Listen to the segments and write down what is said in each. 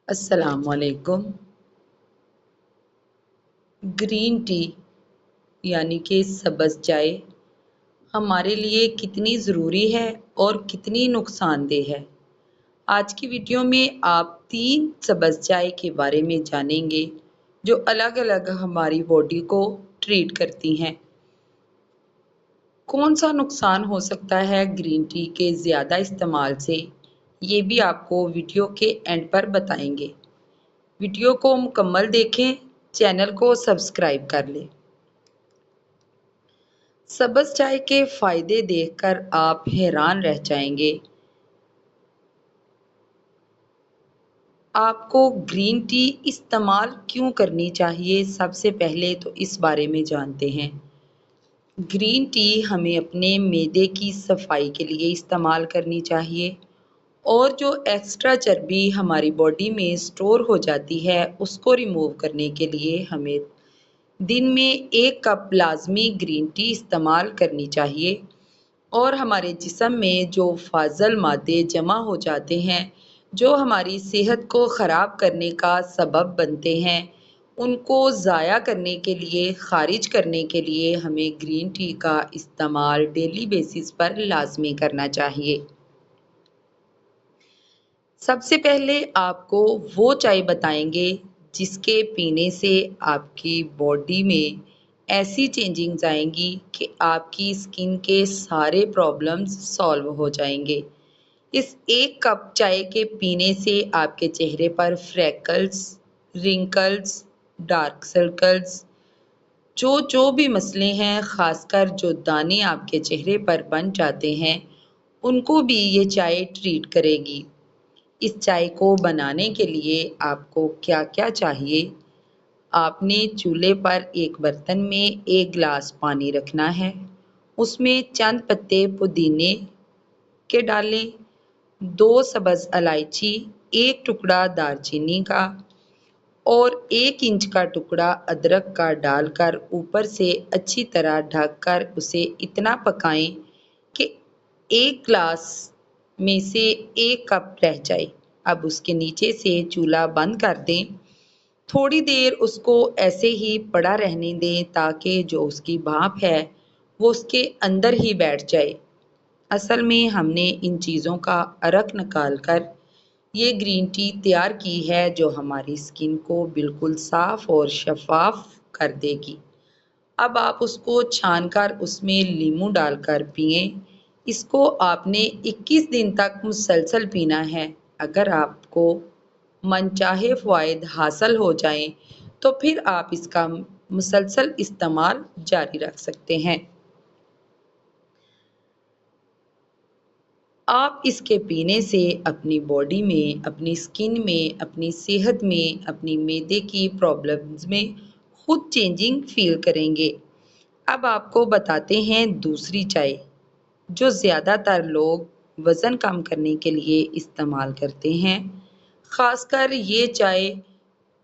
السلام علیکم۔ Green tea یعنی کہ سبز چائے ہمارے لیے کتنی ضروری ہے اور کتنی نقصان دہ ہے۔ آج کی ویڈیو میں آپ 3 سبز چائے کے بارے میں جانیں گے جو الگ الگ ہماری باڈی کو ٹریٹ کرتی ہیں۔ کون سا نقصان ہو سکتا ہے گرین ٹی کے زیادہ استعمال سے، یہ بھی آپ کو ویڈیو کے اینڈ پر بتائیں گے۔ ویڈیو کو مکمل دیکھیں، چینل کو سبسکرائب کر لیں۔ سبز چائے کے فائدے دیکھ کر آپ حیران رہ جائیں گے۔ آپ کو گرین ٹی استعمال کیوں کرنی چاہیے، سب سے پہلے تو اس بارے میں جانتے ہیں۔ گرین ٹی ہمیں اپنے معدے کی صفائی کے لیے استعمال کرنی چاہیے اور جو ایکسٹرا چربی ہماری باڈی میں سٹور ہو جاتی ہے اس کو ریموو کرنے کے لیے ہمیں دن میں 1 کپ لازمی گرین ٹی استعمال کرنی چاہیے، اور ہمارے جسم میں جو فاضل مادے جمع ہو جاتے ہیں جو ہماری صحت کو خراب کرنے کا سبب بنتے ہیں، ان کو ضائع کرنے کے لیے، خارج کرنے کے لیے ہمیں گرین ٹی کا استعمال ڈیلی بیسس پر لازمی کرنا چاہیے۔ سب سے پہلے آپ کو وہ چائے بتائیں گے جس کے پینے سے آپ کی باڈی میں ایسی چینجنگز آئیں گی کہ آپ کی اسکن کے سارے پرابلمز سالو ہو جائیں گے۔ اس 1 کپ چائے کے پینے سے آپ کے چہرے پر فریکلز، رنکلز، ڈارک سرکلز، جو بھی مسئلے ہیں، خاص کر جو دانے آپ کے چہرے پر بن جاتے ہیں، ان کو بھی یہ چائے ٹریٹ کرے گی۔ اس چائے کو بنانے کے لیے آپ کو کیا کیا چاہیے؟ آپ نے چولہے پر ایک برتن میں 1 گلاس پانی رکھنا ہے، اس میں چند پتے پودینے کے ڈالیں، 2 سبز الائچی، 1 ٹکڑا دار چینی کا اور 1 انچ کا ٹکڑا ادرک کا ڈال کر اوپر سے اچھی طرح ڈھک کر اسے اتنا پکائیں کہ 1 گلاس میں سے 1 کپ رہ جائے۔ اب اس کے نیچے سے چولہا بند کر دیں، تھوڑی دیر اس کو ایسے ہی پڑا رہنے دیں تاکہ جو اس کی بھاپ ہے وہ اس کے اندر ہی بیٹھ جائے۔ اصل میں ہم نے ان چیزوں کا عرق نکال کر یہ گرین ٹی تیار کی ہے جو ہماری اسکن کو بالکل صاف اور شفاف کر دے گی۔ اب آپ اس کو چھان کر اس میں لیموں ڈال کر پئیں۔ اس کو آپ نے 21 دن تک مسلسل پینا ہے۔ اگر آپ کو من چاہے فوائد حاصل ہو جائیں تو پھر آپ اس کا مسلسل استعمال جاری رکھ سکتے ہیں۔ آپ اس کے پینے سے اپنی باڈی میں، اپنی اسکن میں، اپنی صحت میں، اپنی معدے کی پرابلمز میں خود چینجنگ فیل کریں گے۔ اب آپ کو بتاتے ہیں دوسری چائے جو زیادہ تر لوگ وزن کم کرنے کے لیے استعمال کرتے ہیں۔ خاص کر یہ چائے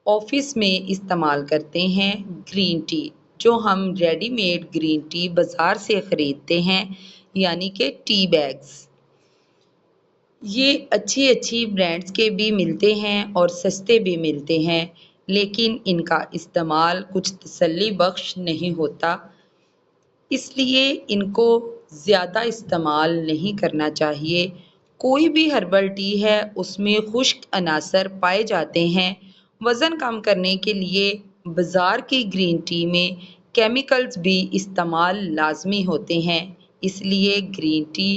آفس میں استعمال کرتے ہیں، گرین ٹی، جو ہم ریڈی میڈ گرین ٹی بازار سے خریدتے ہیں، یعنی کہ ٹی بیگز۔ یہ اچھی برانڈز کے بھی ملتے ہیں اور سستے بھی ملتے ہیں، لیکن ان کا استعمال کچھ تسلی بخش نہیں ہوتا، اس لیے ان کو زیادہ استعمال نہیں کرنا چاہیے۔ کوئی بھی ہربل ٹی ہے اس میں خشک عناصر پائے جاتے ہیں۔ وزن کم کرنے کے لیے بازار کی گرین ٹی میں کیمیکلز بھی استعمال لازمی ہوتے ہیں، اس لیے گرین ٹی،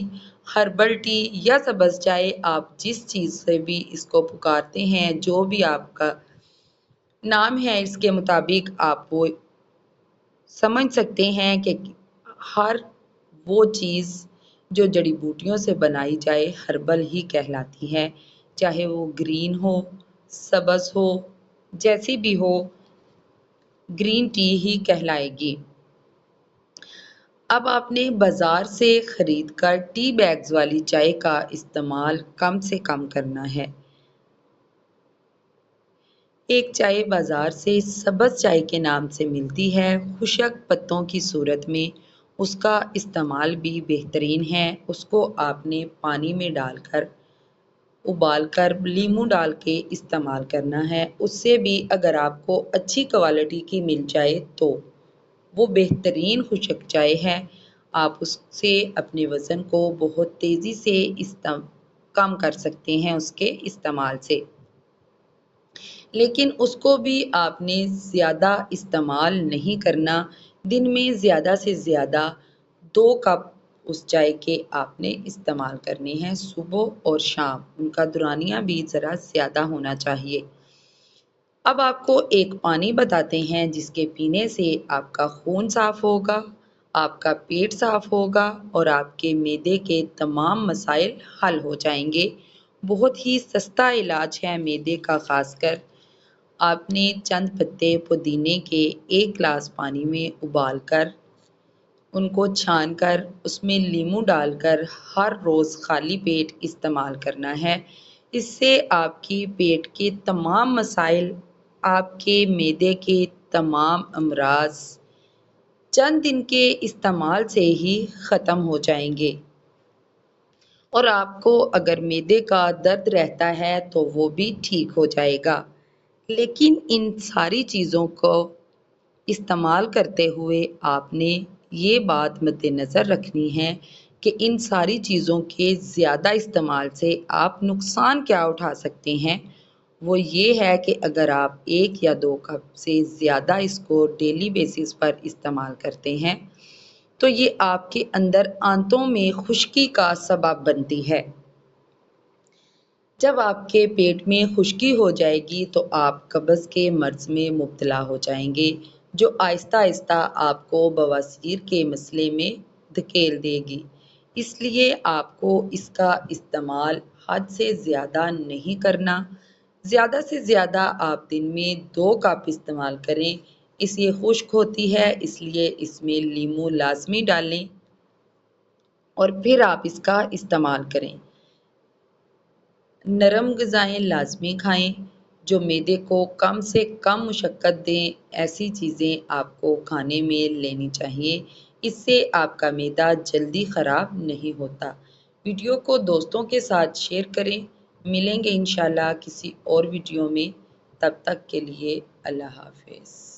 ہربل ٹی یا سبز چائے، آپ جس چیز سے بھی اس کو پکارتے ہیں، جو بھی آپ کا نام ہے، اس کے مطابق آپ وہ سمجھ سکتے ہیں کہ ہر وہ چیز جو جڑی بوٹیوں سے بنائی جائے ہربل ہی کہلاتی ہے، چاہے وہ گرین ہو، سبز ہو، جیسی بھی ہو، گرین ٹی ہی کہلائے گی۔ اب آپ نے بازار سے خرید کر ٹی بیگز والی چائے کا استعمال کم سے کم کرنا ہے۔ ایک چائے بازار سے سبز چائے کے نام سے ملتی ہے، خشک پتوں کی صورت میں، اس کا استعمال بھی بہترین ہے۔ اس کو آپ نے پانی میں ڈال کر ابال کر لیموں ڈال کے استعمال کرنا ہے، اس سے بھی اگر آپ کو اچھی کوالٹی کی مل جائے تو وہ بہترین خشک چائے ہے۔ آپ اس سے اپنے وزن کو بہت تیزی سے کم کر سکتے ہیں اس کے استعمال سے، لیکن اس کو بھی آپ نے زیادہ استعمال نہیں کرنا۔ دن میں زیادہ سے زیادہ 2 کپ اس چائے کے آپ نے استعمال کرنے ہیں، صبح اور شام۔ ان کا دورانیہ بھی ذرا زیادہ ہونا چاہیے۔ اب آپ کو ایک پانی بتاتے ہیں جس کے پینے سے آپ کا خون صاف ہوگا، آپ کا پیٹ صاف ہوگا اور آپ کے معدے کے تمام مسائل حل ہو جائیں گے۔ بہت ہی سستا علاج ہے معدے کا، خاص کر آپ نے چند پتے پودینے کے 1 گلاس پانی میں ابال کر ان کو چھان کر اس میں لیموں ڈال کر ہر روز خالی پیٹ استعمال کرنا ہے۔ اس سے آپ کی پیٹ کے تمام مسائل، آپ کے معدے کے تمام امراض چند دن کے استعمال سے ہی ختم ہو جائیں گے، اور آپ کو اگر معدے کا درد رہتا ہے تو وہ بھی ٹھیک ہو جائے گا۔ لیکن ان ساری چیزوں کو استعمال کرتے ہوئے آپ نے یہ بات مد نظر رکھنی ہے کہ ان ساری چیزوں کے زیادہ استعمال سے آپ نقصان کیا اٹھا سکتے ہیں۔ وہ یہ ہے کہ اگر آپ 1 یا 2 کپ سے زیادہ اس کو ڈیلی بیسس پر استعمال کرتے ہیں تو یہ آپ کے اندر آنتوں میں خشکی کا سبب بنتی ہے۔ جب آپ کے پیٹ میں خشکی ہو جائے گی تو آپ قبض کے مرض میں مبتلا ہو جائیں گے، جو آہستہ آہستہ آپ کو بواسیر کے مسئلے میں دھکیل دے گی۔ اس لیے آپ کو اس کا استعمال حد سے زیادہ نہیں کرنا۔ زیادہ سے زیادہ آپ دن میں 2 کپ استعمال کریں۔ اس یہ خشک ہوتی ہے، اس لیے اس میں لیموں لازمی ڈالیں اور پھر آپ اس کا استعمال کریں۔ نرم غذائیں لازمی کھائیں جو معدے کو کم سے کم مشقت دیں۔ ایسی چیزیں آپ کو کھانے میں لینی چاہیے، اس سے آپ کا معدہ جلدی خراب نہیں ہوتا۔ ویڈیو کو دوستوں کے ساتھ شیئر کریں۔ ملیں گے انشاءاللہ کسی اور ویڈیو میں، تب تک کے لیے اللہ حافظ۔